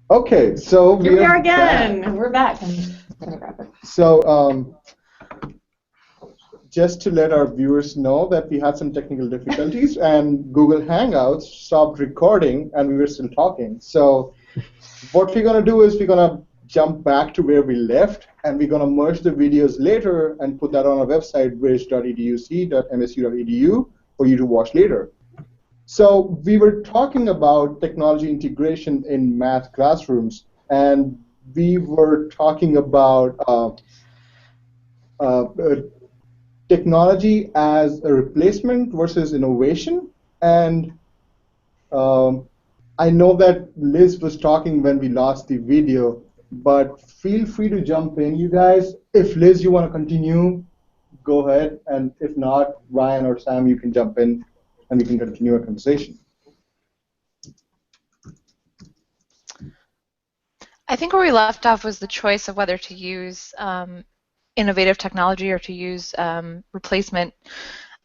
Okay, so Here we we are are back. again. We're back. I'm gonna grab it. So just to let our viewers know that we had some technical difficulties and Google Hangouts stopped recording and we were still talking. So what we're going to do is we're going to jump back to where we left and we're going to merge the videos later and put that on our website, bridge.educ.msu.edu, for you to watch later. So we were talking about technology integration in math classrooms, and we were talking about uh, uh, technology as a replacement versus innovation. And um, I know that Liz was talking when we lost the video, but feel free to jump in, you guys. If Liz, you want to continue, go ahead, and if not, Ryan or Sam, you can jump in, and we can continue our conversation. I think where we left off was the choice of whether to use innovative technology or to use replacement.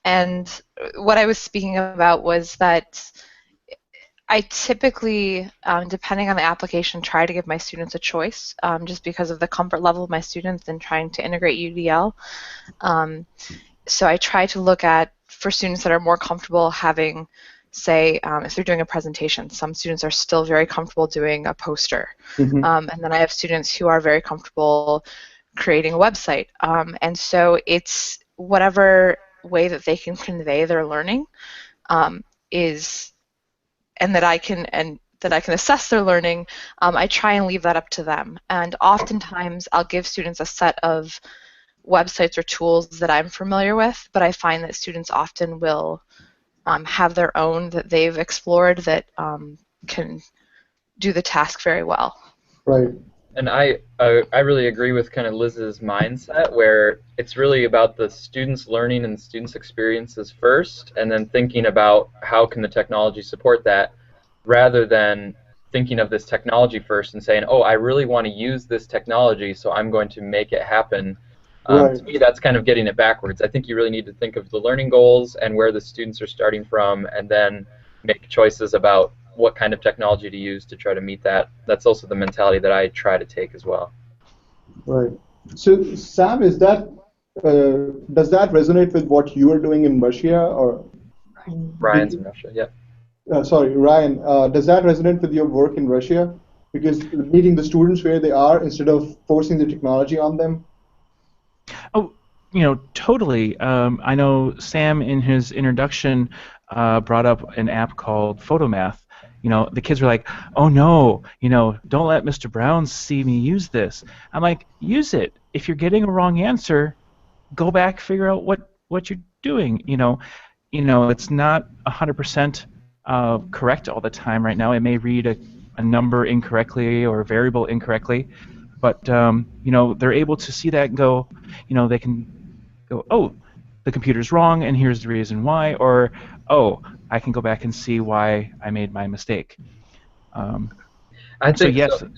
And what I was speaking about was that I typically, depending on the application, try to give my students a choice just because of the comfort level of my students in trying to integrate UDL. So I try to look at, for students that are more comfortable having, say, if they're doing a presentation, some students are still very comfortable doing a poster. Mm-hmm. And then I have students who are very comfortable creating a website. And so it's whatever way that they can convey their learning is, and that I can assess their learning, I try and leave that up to them. And oftentimes I'll give students a set of websites or tools that I'm familiar with, but I find that students often will have their own that they've explored that can do the task very well. Right. And I really agree with kind of Liz's mindset, where it's really about the students' learning and the students' experiences first, and then thinking about how can the technology support that, rather than thinking of this technology first and saying, oh, I really want to use this technology, so I'm going to make it happen. Right. To me, that's kind of getting it backwards. I think you really need to think of the learning goals and where the students are starting from, and then make choices about what kind of technology to use to try to meet that. That's also the mentality that I try to take as well. Right. So, Sam, is that does that resonate with what you are doing in Russia, or Ryan's in Russia, yeah. sorry, Ryan, does that resonate with your work in Russia? Because meeting the students where they are instead of forcing the technology on them. Oh, totally. I know Sam in his introduction brought up an app called Photomath. The kids were like, "Oh no, don't let Mr. Brown see me use this." I'm like, "Use it. If you're getting a wrong answer, go back, figure out what you're doing." It's not 100% correct all the time right now. It may read a number incorrectly or a variable incorrectly, but they're able to see that and go, they can go, "Oh, the computer's wrong, and here's the reason why," or, "Oh, I can go back and see why I made my mistake." I think yes. so.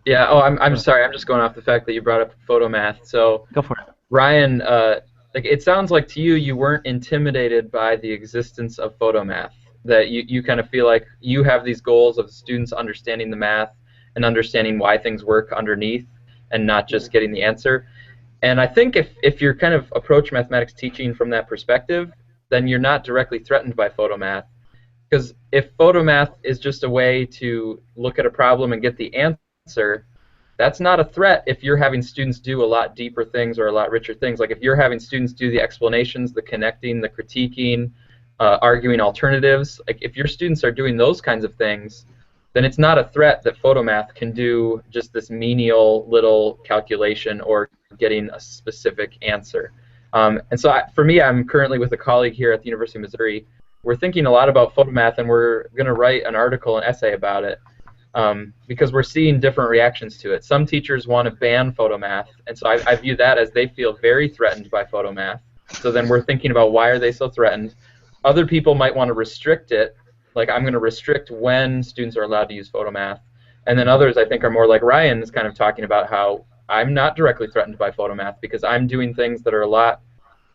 Yeah. Oh, I'm sorry. I'm just going off the fact that you brought up Photomath. So go for it, Ryan. Like, it sounds like to you weren't intimidated by the existence of Photomath. That you kind of feel like you have these goals of students understanding the math and understanding why things work underneath, and not just getting the answer. And I think if you're kind of approach mathematics teaching from that perspective, then you're not directly threatened by Photomath. Because if Photomath is just a way to look at a problem and get the answer, that's not a threat if you're having students do a lot deeper things or a lot richer things. Like if you're having students do the explanations, the connecting, the critiquing, arguing alternatives, like if your students are doing those kinds of things, then it's not a threat that Photomath can do just this menial little calculation or getting a specific answer. And so for me, I'm currently with a colleague here at the University of Missouri. We're thinking a lot about Photomath, and we're going to write an article, an essay about it, because we're seeing different reactions to it. Some teachers want to ban Photomath, and so I view that as they feel very threatened by Photomath. So then we're thinking about why are they so threatened. Other people might want to restrict it, like I'm going to restrict when students are allowed to use Photomath. And then others, I think, are more like Ryan is kind of talking about how I'm not directly threatened by Photomath because I'm doing things that are a lot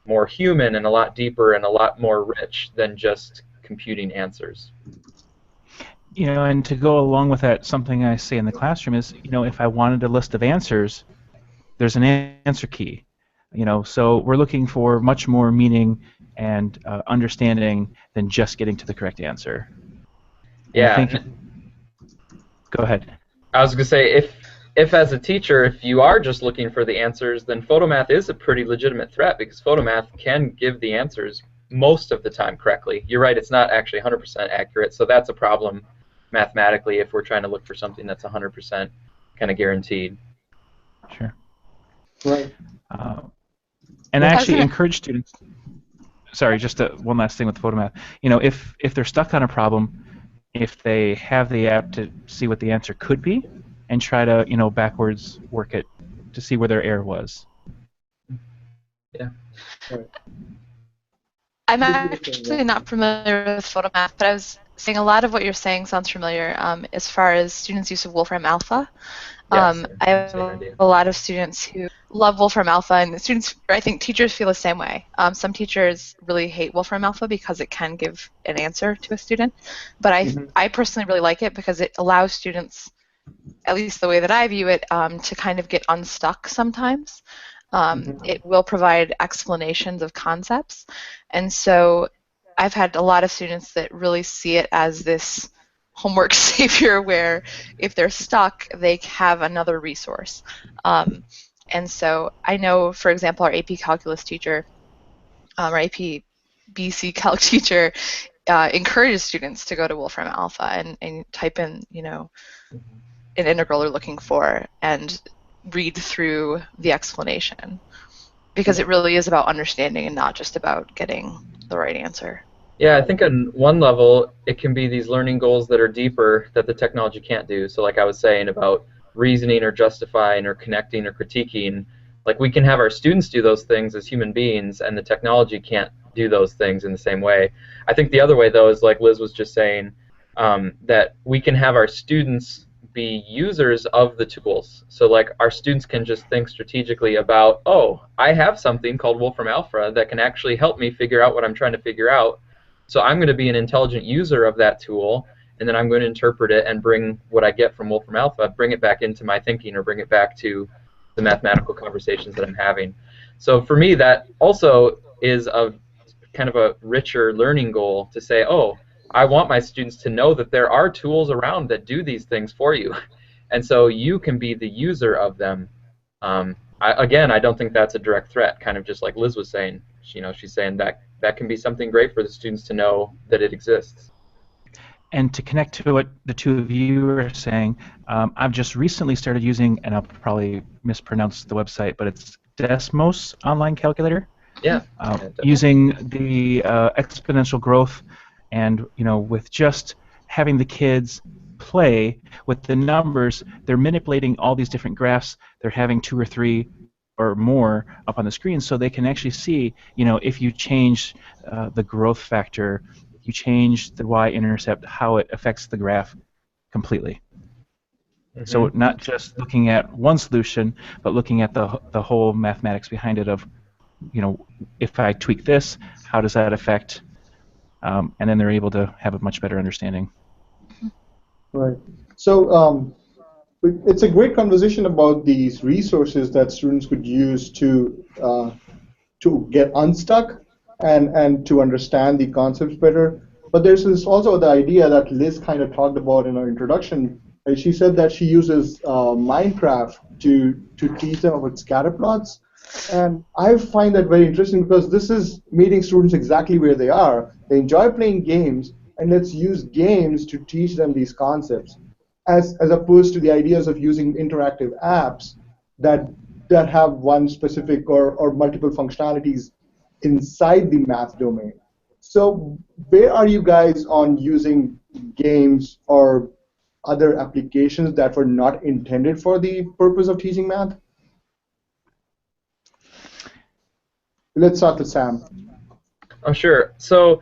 more human and a lot deeper and a lot more rich than just computing answers. And to go along with that, something I say in the classroom is, if I wanted a list of answers, there's an answer key. So we're looking for much more meaning and understanding than just getting to the correct answer. And Yeah. I think. Go ahead. I was going to say, if as a teacher, if you are just looking for the answers, then photomath is a pretty legitimate threat, because photomath can give the answers most of the time correctly. You're right, it's not actually 100% accurate, so that's a problem mathematically if we're trying to look for something that's 100% kind of guaranteed. Sure. Right. And I actually encourage students. Sorry, just one last thing with photomath. If they're stuck on a problem, if they have the app to see what the answer could be, and try to backwards work it to see where their error was. Yeah. Right. I'm actually not familiar with photomath, but I was saying a lot of what you're saying sounds familiar as far as students' use of Wolfram Alpha. Yes, I have a lot of students who love Wolfram Alpha, and the students, I think teachers feel the same way. Some teachers really hate Wolfram Alpha because it can give an answer to a student, but I personally really like it because it allows students, at least the way that I view it, to kind of get unstuck sometimes. It will provide explanations of concepts, and so I've had a lot of students that really see it as this homework savior where if they're stuck, they have another resource. And so I know, for example, our AP Calculus teacher, our AP BC Calc teacher, encourages students to go to Wolfram Alpha and type in, an integral they're looking for and read through the explanation, because it really is about understanding and not just about getting the right answer. Yeah, I think on one level, it can be these learning goals that are deeper that the technology can't do. So like I was saying about reasoning or justifying or connecting or critiquing, like we can have our students do those things as human beings, and the technology can't do those things in the same way. I think the other way, though, is like Liz was just saying, that we can have our students be users of the tools. So like our students can just think strategically about, oh, I have something called Wolfram Alpha that can actually help me figure out what I'm trying to figure out. So I'm going to be an intelligent user of that tool, and then I'm going to interpret it and bring what I get from Wolfram Alpha, bring it back into my thinking, or bring it back to the mathematical conversations that I'm having. So for me, that also is a kind of a richer learning goal to say, oh, I want my students to know that there are tools around that do these things for you, and so you can be the user of them. Again, I don't think that's a direct threat, kind of just like Liz was saying. She's saying that can be something great for the students to know that it exists. And to connect to what the two of you are saying, I've just recently started using, and I'll probably mispronounce the website, but it's Desmos Online Calculator. Yeah. Using the exponential growth, and with just having the kids play with the numbers, they're manipulating all these different graphs. They're having 2 or 3 or more up on the screen, so they can actually see, if you change the growth factor, you change the y-intercept, how it affects the graph completely. So not just looking at one solution, but looking at the whole mathematics behind it of, if I tweak this, how does that affect, and then they're able to have a much better understanding. Right. So it's a great conversation about these resources that students could use to get unstuck and to understand the concepts better. But there's also the idea that Liz kind of talked about in her introduction. She said that she uses Minecraft to teach them about scatter plots. And I find that very interesting because this is meeting students exactly where they are. They enjoy playing games, and let's use games to teach them these concepts, as opposed to the ideas of using interactive apps that have one specific or multiple functionalities inside the math domain. So where are you guys on using games or other applications that were not intended for the purpose of teaching math? Let's start with Sam. Oh, sure. So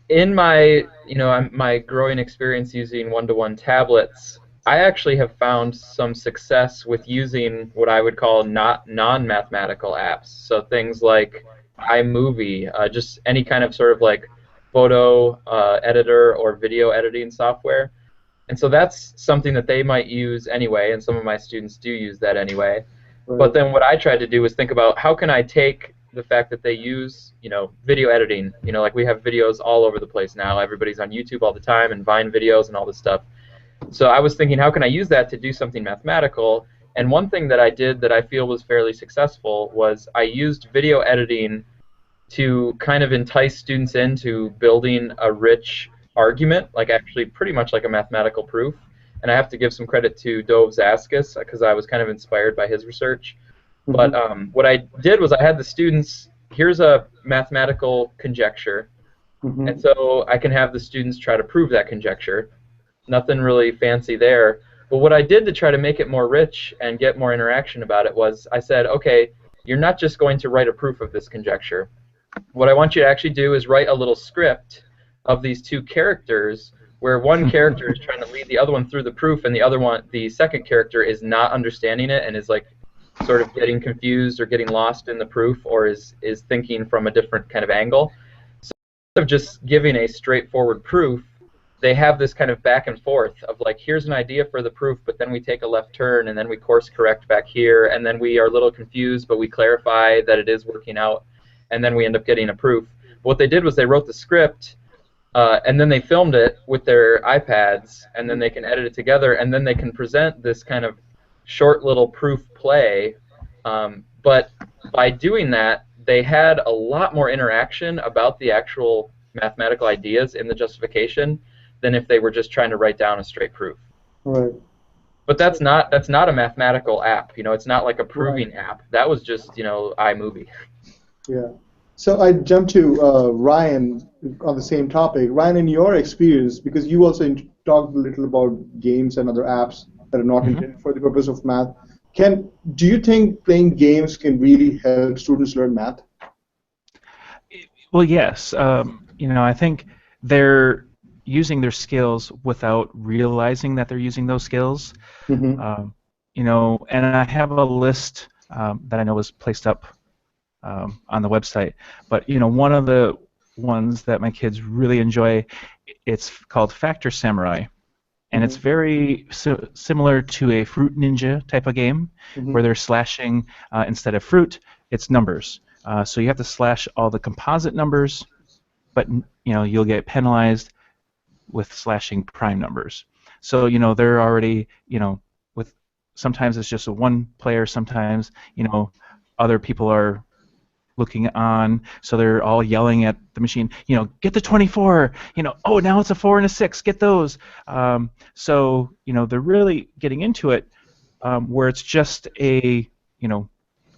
in my, my growing experience using one-to-one tablets, I actually have found some success with using what I would call non-mathematical apps. So things like iMovie, just any kind of sort of like photo editor or video editing software. And so that's something that they might use anyway, and some of my students do use that anyway. Right. But then what I tried to do was think about how can I take the fact that they use, video editing. Like we have videos all over the place now. Everybody's on YouTube all the time and Vine videos and all this stuff. So I was thinking, how can I use that to do something mathematical? And one thing that I did that I feel was fairly successful was I used video editing to kind of entice students into building a rich argument, like actually pretty much like a mathematical proof. And I have to give some credit to Dov Zaskis because I was kind of inspired by his research. But what I did was I had the students, here's a mathematical conjecture, and so I can have the students try to prove that conjecture. Nothing really fancy there. But what I did to try to make it more rich and get more interaction about it was I said, okay, you're not just going to write a proof of this conjecture. What I want you to actually do is write a little script of these two characters where one character is trying to lead the other one through the proof, and the second character is not understanding it and is like sort of getting confused or getting lost in the proof, or is thinking from a different kind of angle. So instead of just giving a straightforward proof, they have this kind of back and forth of like, here's an idea for the proof, but then we take a left turn and then we course correct back here, and then we are a little confused, but we clarify that it is working out, and then we end up getting a proof. But what they did was they wrote the script, and then they filmed it with their iPads, and then they can edit it together, and then they can present this kind of short little proof play. But by doing that, they had a lot more interaction about the actual mathematical ideas in the justification than if they were just trying to write down a straight proof. Right. But that's not a mathematical app. It's not like a proving app. That was just iMovie. Yeah. So I jump to Ryan on the same topic. Ryan, in your experience, because you also talked a little about games and other apps that are not intended for the purpose of math, do you think playing games can really help students learn math? Well, yes. I think they're using their skills without realizing that they're using those skills. And I have a list that I know was placed up on the website. But one of the ones that my kids really enjoy, it's called Factor Samurai, and it's very similar to a Fruit Ninja type of game, where they're slashing instead of fruit, it's numbers. So you have to slash all the composite numbers, but you'll get penalized with slashing prime numbers. So they're already with sometimes it's just a one player, sometimes other people are looking on, so they're all yelling at the machine, get the 24, oh, now it's a 4 and a 6, get those. So they're really getting into it, where it's just a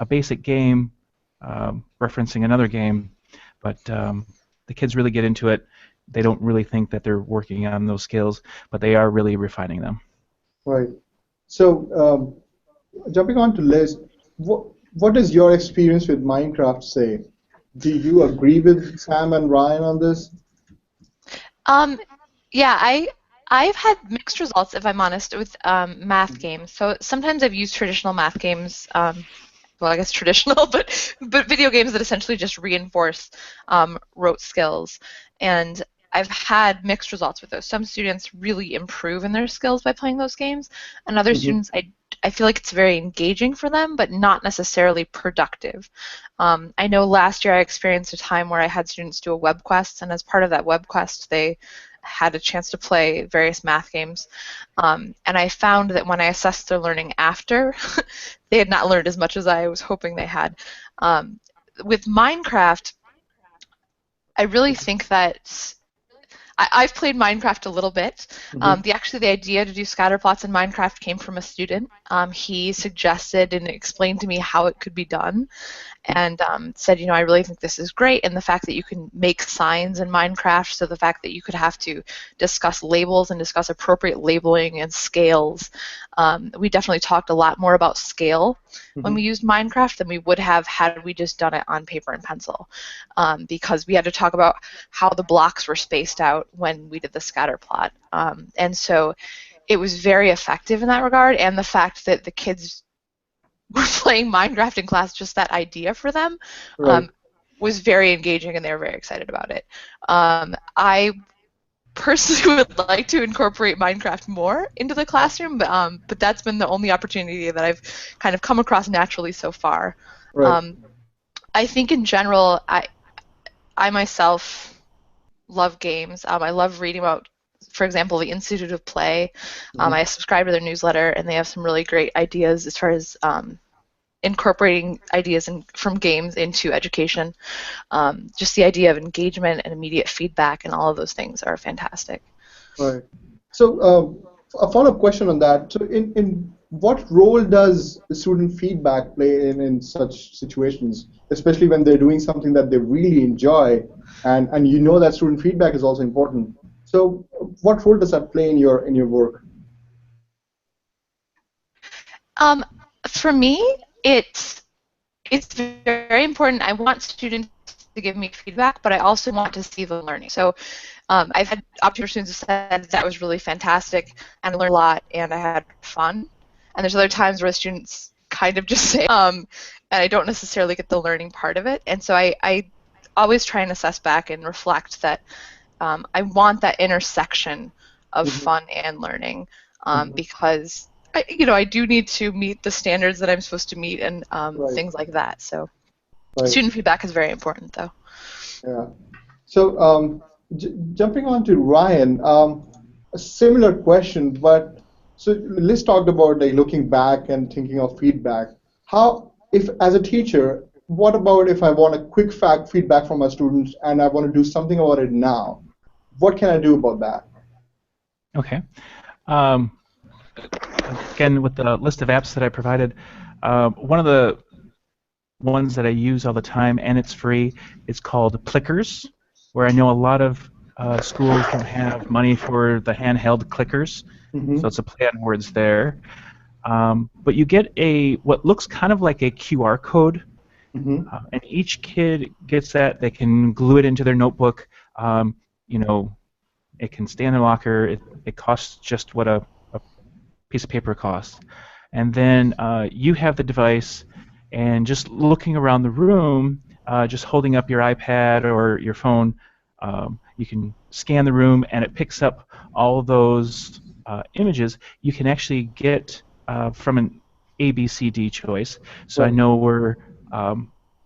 basic game referencing another game, but the kids really get into it. They don't really think that they're working on those skills, but they are really refining them. Right. So jumping on to Liz, what does your experience with Minecraft say? Do you agree with Sam and Ryan on this? Yeah, I've had mixed results, if I'm honest, with math games. So sometimes I've used traditional math games, well, I guess traditional, but video games that essentially just reinforce rote skills. And I've had mixed results with those. Some students really improve in their skills by playing those games, and other students, I feel like it's very engaging for them, but not necessarily productive. I know last year I experienced a time where I had students do a web quest, and as part of that web quest, they had a chance to play various math games. And I found that when I assessed their learning after, they had not learned as much as I was hoping they had. With Minecraft, I really think that I've played Minecraft a little bit. Actually, the idea to do scatter plots in Minecraft came from a student. He suggested and explained to me how it could be done, and said, I really think this is great. And the fact that you can make signs in Minecraft, so the fact that you could have to discuss labels and discuss appropriate labeling and scales. We definitely talked a lot more about scale when we used Minecraft than we would have had we just done it on paper and pencil, because we had to talk about how the blocks were spaced out when we did the scatter plot. And so it was very effective in that regard, and the fact that the kids were playing Minecraft in class, just that idea for them, Right. was very engaging, and they were very excited about it. I personally would like to incorporate Minecraft more into the classroom, but that's been the only opportunity that I've kind of come across naturally so far. Right. I think in general, I myself love games. I love reading about, for example, the Institute of Play. I subscribe to their newsletter, and they have some really great ideas as far as incorporating ideas from games into education. Just the idea of engagement and immediate feedback and all of those things are fantastic. Right. So a follow-up question on that. So in what role does the student feedback play in such situations, especially when they're doing something that they really enjoy, and you know that student feedback is also important. So what role does that play in your work? For me, it's very important. I want students to give me feedback, but I also want to see them learning. So I've had students who said that was really fantastic, and I learned a lot, and I had fun. And there's other times where students kind of just say, and I don't necessarily get the learning part of it. And so I always try and assess back and reflect that I want that intersection of fun and learning, because I do need to meet the standards that I'm supposed to meet, and things like that. So student feedback is very important, though. Yeah. So jumping on to Ryan, a similar question, but so Liz talked about like looking back and thinking of feedback. If as a teacher, what about if I want a quick feedback from my students and I want to do something about it now? What can I do about that? Okay. Again, with the list of apps that I provided, one of the ones that I use all the time, and it's free, it's called Plickers, where I know a lot of schools don't have money for the handheld clickers, so it's a play on words there. But you get what looks kind of like a QR code, and each kid gets that. They can glue it into their notebook. It can stay in their locker. It costs just what a piece of paper costs. And then you have the device, and just looking around the room, just holding up your iPad or your phone, you can scan the room, and it picks up all of those images. You can actually get from an ABCD choice. So I know where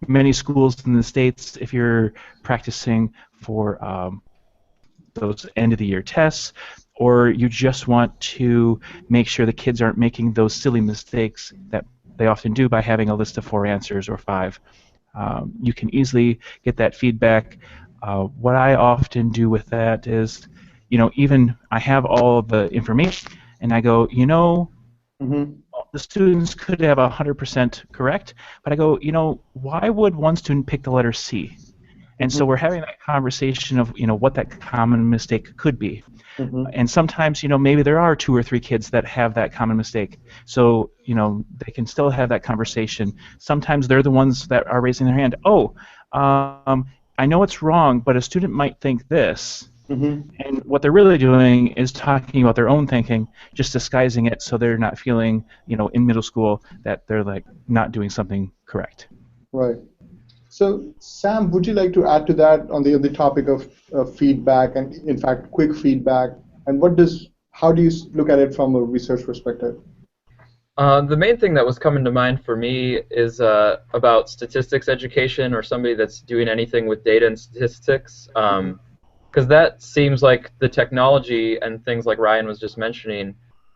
many schools in the States, if you're practicing for those end-of-the-year tests, or you just want to make sure the kids aren't making those silly mistakes that they often do by having a list of 4 answers or 5. You can easily get that feedback. What I often do with that is, even I have all the information, and I go, the students could have 100% correct, but I go, why would one student pick the letter C? And so we're having that conversation of, what that common mistake could be. And sometimes, maybe there are 2 or 3 kids that have that common mistake. So, they can still have that conversation. Sometimes they're the ones that are raising their hand. I know it's wrong, but a student might think this. And what they're really doing is talking about their own thinking, just disguising it so they're not feeling, in middle school that they're like not doing something correct. Right. So, Sam, would you like to add to that on the topic of feedback and, in fact, quick feedback? And how do you look at it from a research perspective? The main thing that was coming to mind for me is about statistics education, or somebody that's doing anything with data and statistics, because that seems like the technology and things like Ryan was just mentioning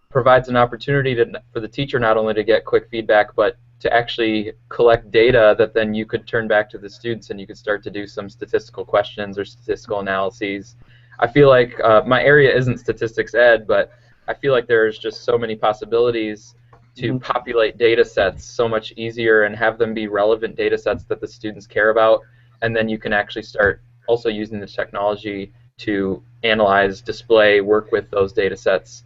provides an opportunity for the teacher not only to get quick feedback, but to actually collect data that then you could turn back to the students, and you could start to do some statistical questions or statistical analyses. I feel like my area isn't statistics ed, but I feel like there's just so many possibilities to populate data sets so much easier and have them be relevant data sets that the students care about, and then you can actually start also using the technology to analyze, display, work with those data sets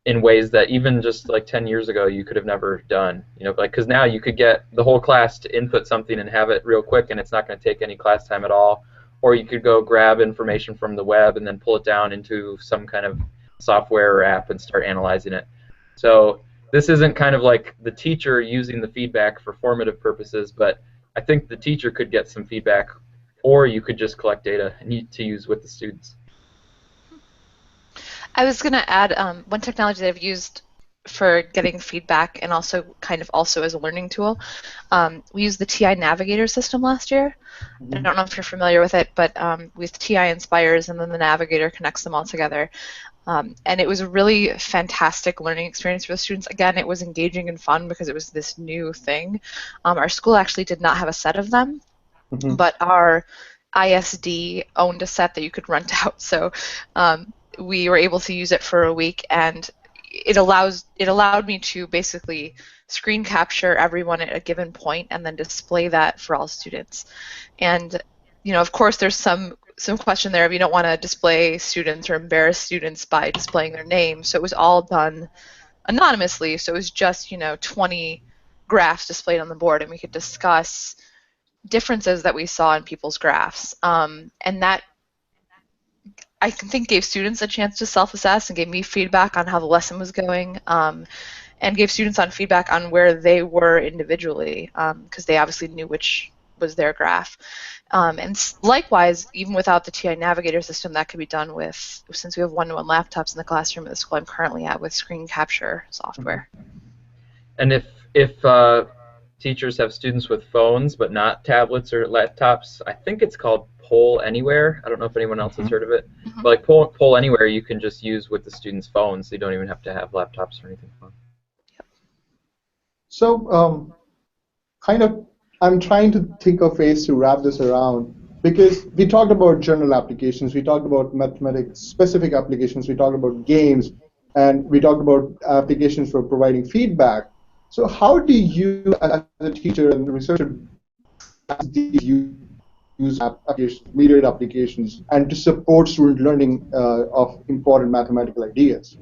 in ways that even just like 10 years ago you could have never done. Because now you could get the whole class to input something and have it real quick, and it's not going to take any class time at all. Or you could go grab information from the web and then pull it down into some kind of software or app and start analyzing it. So this isn't kind of like the teacher using the feedback for formative purposes, but I think the teacher could get some feedback or you could just collect data to use with the students. I was going to add one technology that I've used for getting feedback and also as a learning tool. We used the TI Navigator system last year. I don't know if you're familiar with it, but with TI Inspires, and then the Navigator connects them all together. And it was a really fantastic learning experience for the students. Again, it was engaging and fun because it was this new thing. Our school actually did not have a set of them, but our ISD owned a set that you could rent out. So we were able to use it for a week, and it allowed me to basically screen capture everyone at a given point and then display that for all students. And of course, there's some question there if you don't want to display students or embarrass students by displaying their names. So it was all done anonymously. So it was just 20 graphs displayed on the board, and we could discuss differences that we saw in people's graphs, and that I think gave students a chance to self-assess and gave me feedback on how the lesson was going, and gave students feedback on where they were individually, because they obviously knew which was their graph. And likewise, even without the TI Navigator system, that could be done since we have one-to-one laptops in the classroom at the school I'm currently at, with screen capture software. And if teachers have students with phones but not tablets or laptops, I think it's called Poll Anywhere. I don't know if anyone else has heard of it. But like Poll Anywhere, you can just use with the students' phones. So you don't even have to have laptops or anything. So I'm trying to think of ways to wrap this around, because we talked about general applications, we talked about mathematics-specific applications, we talked about games, and we talked about applications for providing feedback. So how do you, as a teacher and researcher, use mediated applications and to support student learning of important mathematical ideas?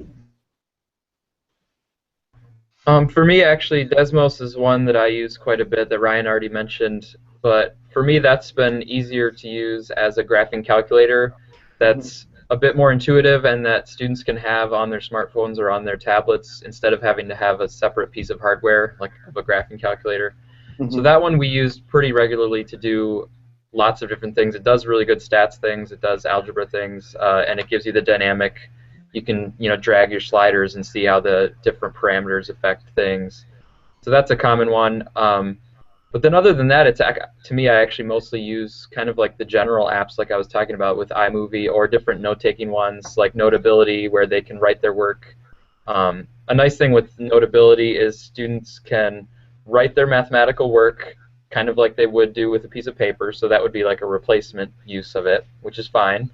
For me, actually, Desmos is one that I use quite a bit that Ryan already mentioned. But for me, that's been easier to use as a graphing calculator that's a bit more intuitive and that students can have on their smartphones or on their tablets instead of having to have a separate piece of hardware like a graphing calculator. So that one we used pretty regularly to do lots of different things. It does really good stats things, it does algebra things, and it gives you the dynamic. You can drag your sliders and see how the different parameters affect things. So that's a common one. But then other than that, to me, I actually mostly use kind of like the general apps like I was talking about with iMovie, or different note-taking ones like Notability, where they can write their work. A nice thing with Notability is students can write their mathematical work kind of like they would do with a piece of paper, so that would be like a replacement use of it, which is fine.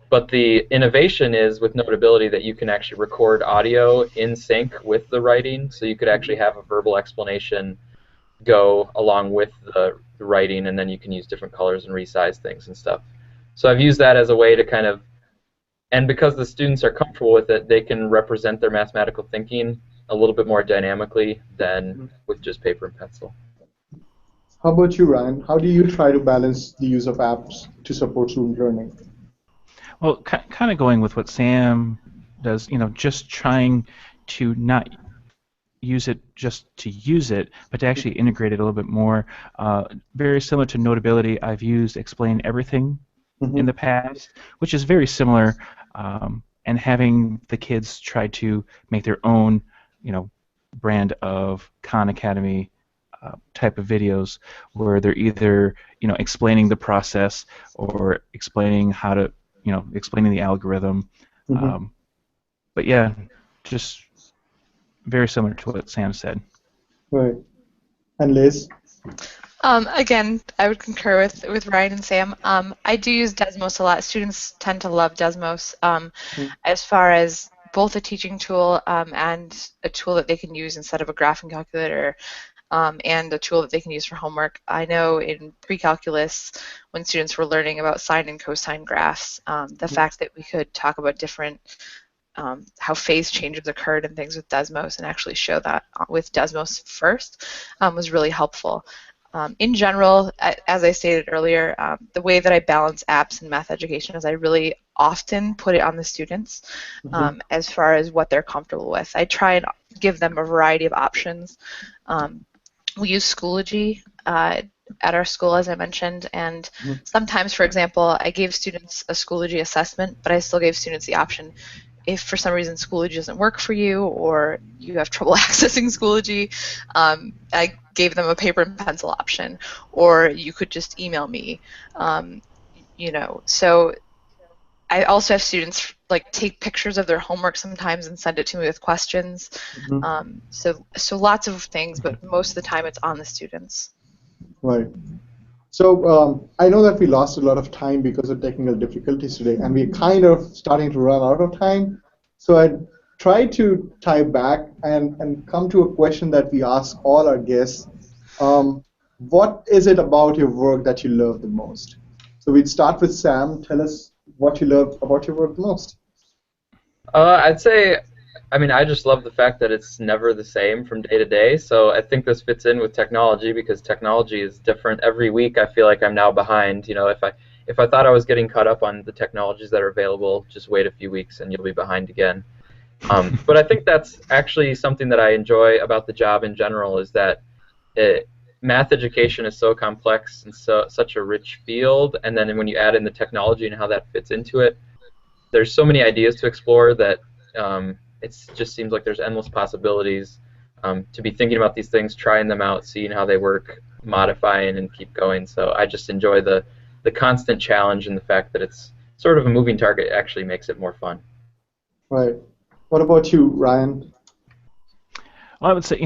But the innovation is with Notability that you can actually record audio in sync with the writing, so you could actually have a verbal explanation go along with the writing, and then you can use different colors and resize things and stuff. So I've used that as a way to kind of, and because the students are comfortable with it, they can represent their mathematical thinking a little bit more dynamically than with just paper and pencil. How about you, Ryan? How do you try to balance the use of apps to support student learning? Well, kind of going with what Sam does, just trying to not use it just to use it, but to actually integrate it a little bit more. Very similar to Notability, I've used Explain Everything in the past, which is very similar, and having the kids try to make their own, brand of Khan Academy type of videos, where they're either, explaining the process or explaining how to, explaining the algorithm. But yeah, just very similar to what Sam said. Right. And Liz? Again, I would concur with Ryan and Sam. I do use Desmos a lot. Students tend to love Desmos as far as both a teaching tool and a tool that they can use instead of a graphing calculator, and a tool that they can use for homework. I know in pre-calculus, when students were learning about sine and cosine graphs, the fact that we could talk about different how phase changes occurred and things with Desmos, and actually show that with Desmos first, was really helpful. In general, as I stated earlier, the way that I balance apps and math education is I really often put it on the students as far as what they're comfortable with. I try and give them a variety of options. We use Schoology at our school, as I mentioned, and sometimes, for example, I gave students a Schoology assessment, but I still gave students the option, if for some reason Schoology doesn't work for you or you have trouble accessing Schoology, I gave them a paper and pencil option, or you could just email me. So I also have students like take pictures of their homework sometimes and send it to me with questions. So lots of things, but most of the time it's on the students. Right. So I know that we lost a lot of time because of technical difficulties today, and we're kind of starting to run out of time. So I try to tie back and come to a question that we ask all our guests. What is it about your work that you love the most? So we'd start with Sam. Tell us what you love about your work the most. I'd say, I just love the fact that it's never the same from day to day. So I think this fits in with technology because technology is different every week. I feel like I'm now behind. If I thought I was getting caught up on the technologies that are available, just wait a few weeks and you'll be behind again. But I think that's actually something that I enjoy about the job in general is that math education is so complex and such a rich field, and then when you add in the technology and how that fits into it, there's so many ideas to explore that it just seems like there's endless possibilities to be thinking about these things, trying them out, seeing how they work, modifying, and keep going. So I just enjoy the constant challenge, and the fact that it's sort of a moving target actually makes it more fun. Right. What about you, Ryan? Well, I would say,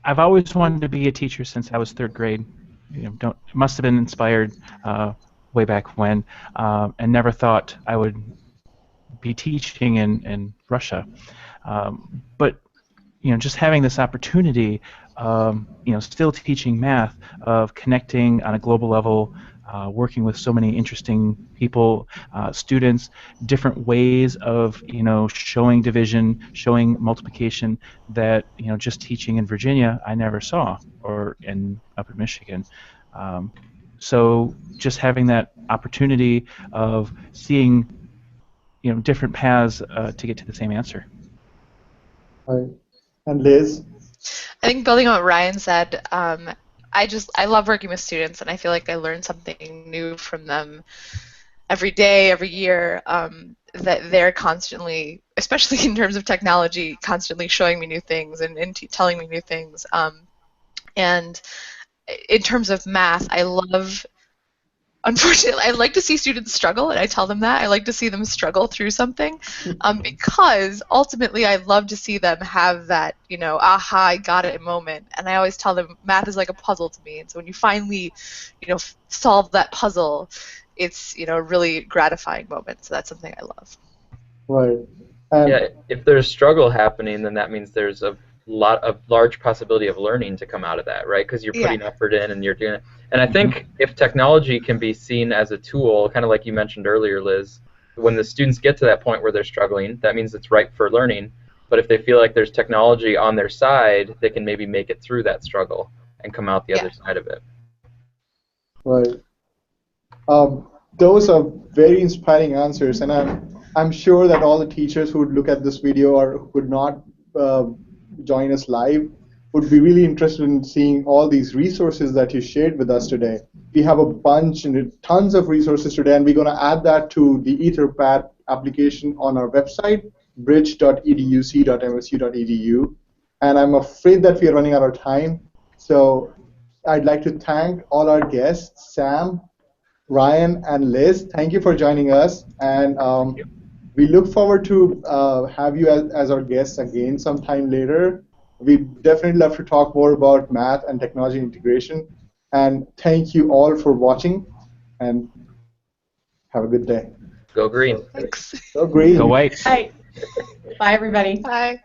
I've always wanted to be a teacher since I was 3rd grade. Must have been inspired way back when, and never thought I would be teaching in Russia. But just having this opportunity, still teaching math, of connecting on a global level, working with so many interesting people, students, different ways of showing division, showing multiplication that just teaching in Virginia I never saw, or up in Michigan. So just having that opportunity of seeing different paths to get to the same answer. Right. And Liz? I think building on what Ryan said, I love working with students, and I feel like I learn something new from them every day, every year, that they're constantly, especially in terms of technology, constantly showing me new things and telling me new things. And in terms of math, unfortunately, I like to see students struggle, and I tell them that. I like to see them struggle through something because ultimately I love to see them have that, aha, I got it moment. And I always tell them math is like a puzzle to me. And so when you finally, solve that puzzle, it's, a really gratifying moment. So that's something I love. Right. Yeah, if there's struggle happening, then that means there's a large possibility of learning to come out of that, right? Because you're putting effort in and you're doing it. And I think if technology can be seen as a tool, kind of like you mentioned earlier, Liz, when the students get to that point where they're struggling, that means it's ripe for learning. But if they feel like there's technology on their side, they can maybe make it through that struggle and come out the other side of it. Right. Those are very inspiring answers, and I'm sure that all the teachers who would look at this video or who could not join us live would be really interested in seeing all these resources that you shared with us today. We have a bunch and tons of resources today, and we're going to add that to the Etherpad application on our website, bridge.educ.msu.edu. And I'm afraid that we are running out of time, so I'd like to thank all our guests, Sam, Ryan, and Liz. Thank you for joining us, and we look forward to have you as our guests again sometime later. We'd definitely love to talk more about math and technology integration. And thank you all for watching, and have a good day. Go green. Thanks. Go green. Go white. Bye. Bye, everybody. Bye.